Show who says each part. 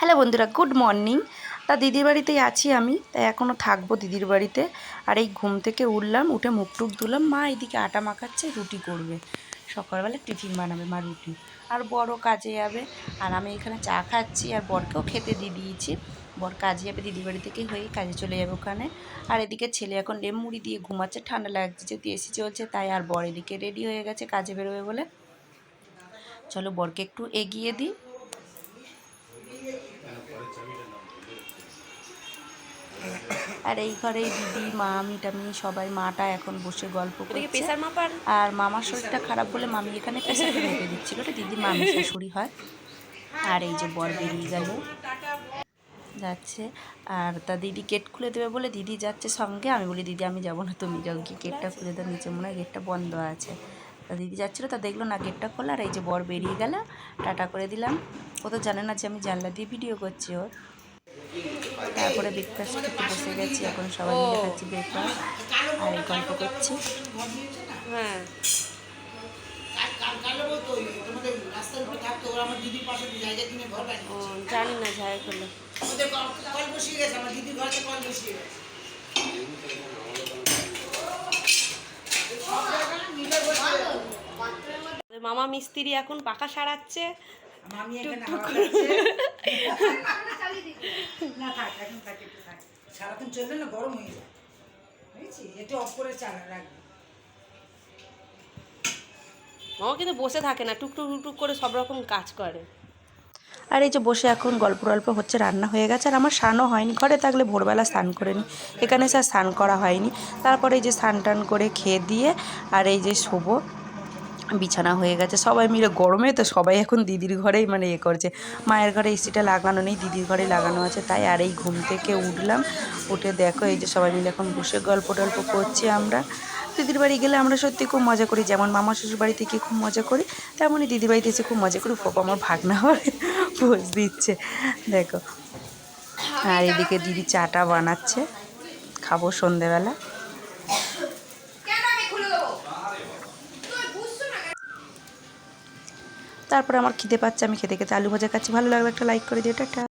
Speaker 1: Hello বন্ধুরা, good morning. তা দিদির বাড়িতেই আছি আমি, তাই এখনও থাকবো দিদির বাড়িতে। আর এই ঘুম থেকে উঠলাম, উঠে মুখ টুক ধুলাম। মা এদিকে আটা মাখাচ্ছে, রুটি করবে, সকালবেলা টিফিন বানাবে মা, রুটি। আর বড় কাজে যাবে, আর আমি এখানে চা খাচ্ছি, আর বরকেও খেতে দিয়ে দিয়েছি। বর কাজে যাবে দিদির বাড়ি থেকে, হয়ে কাজে চলে যাবে ওখানে। আর এদিকে ছেলে এখন লেম মুড়ি দিয়ে ঘুমাচ্ছে, ঠান্ডা লাগছে যেহেতু এসি চলছে তাই। আর বর এদিকে রেডি হয়ে গেছে কাজে বেরোবে বলে। চলো বরকে একটু এগিয়ে দিই। আর এই ঘরেই দিদি, মা, আমি টামি সবাই, মাটা এখন বসে গল্প করছে। আর মামার শরীরটা খারাপ বলে মামি এখানে প্রেসারটা মেপে দিচ্ছিল, ওটা দিদি মামি শাশুড়ি হয়। আর এই যে বর বেরিয়ে গেল, যাচ্ছে। আর তা দিদি গেট খুলে দেবে বলে দিদি যাচ্ছে সঙ্গে। আমি বলি দিদি আমি যাবো না, তুমি যাও, গিয়ে গেটটা খুলে দাও, নিচে মনে হয় গেটটা বন্ধ আছে। তা দিদি যাচ্ছিলো, তা দেখলো না গেটটা খোলা। আর এই যে বর বেরিয়ে গেল, টাটা করে দিলাম। ও তো জানে না যে আমি জানলা দিয়ে ভিডিও করছি ওর। তারপরে ব্রেকফাস্ট খেতে বসে গেছি, এখন সবাই মিলে খাচ্ছি ব্রেকফাস্ট আর এই গল্প করছি।
Speaker 2: হ্যাঁ, জানি না ঝাড় করলো। মামা মিস্ত্রি এখন পাখা সারাচ্ছে।
Speaker 3: সারাক্ষণ চললে না গরম হয়ে যায়, বুঝেছি? একটু অফ করে চালা রাখবে।
Speaker 2: মামা কিন্তু বসে থাকে না, টুকটুক টুকটুক করে সব রকম কাজ করে।
Speaker 1: আর এই যে বসে এখন গল্প টল্প হচ্ছে, রান্না হয়ে গেছে। আর আমার স্নানও হয়নি, ঘরে থাকলে ভোরবেলা স্নান করে নিই, এখানে এসে আর স্নান করা হয়নি। তারপরে এই যে স্নান টান করে খেয়ে দিয়ে আর এই যে শোবো, বিছানা হয়ে গেছে। সবাই মিলে গরমে তো সবাই এখন দিদির ঘরেই মানে করছে। মায়ের ঘরে এসিটা লাগানো নেই, দিদির ঘরে লাগানো আছে তাই। আর এই ঘুম থেকে উঠলাম, উঠে দেখো এই যে সবাই মিলে এখন বসে গল্প টল্প করছি আমরা। দিদির বাড়ি গেলে আমরা সত্যি খুব মজা করি, যেমন মামা শ্বশুর বাড়িতে গিয়ে খুব মজা করি, তেমনই দিদির বাড়িতে এসে খুব মজা করি। ফোপা আমার ভাগনা হয় পোজ দিচ্ছে, দেখো। আর এদিকে দিদি চাটা বানাচ্ছে, খাবো সন্ধেবেলা। তারপরে আমার খিদে পাচ্ছে, আমি খেতে খেতে আলু ভাজা খাচ্ছি। ভালো লাগলে একটা লাইক করে দিও, টাটা।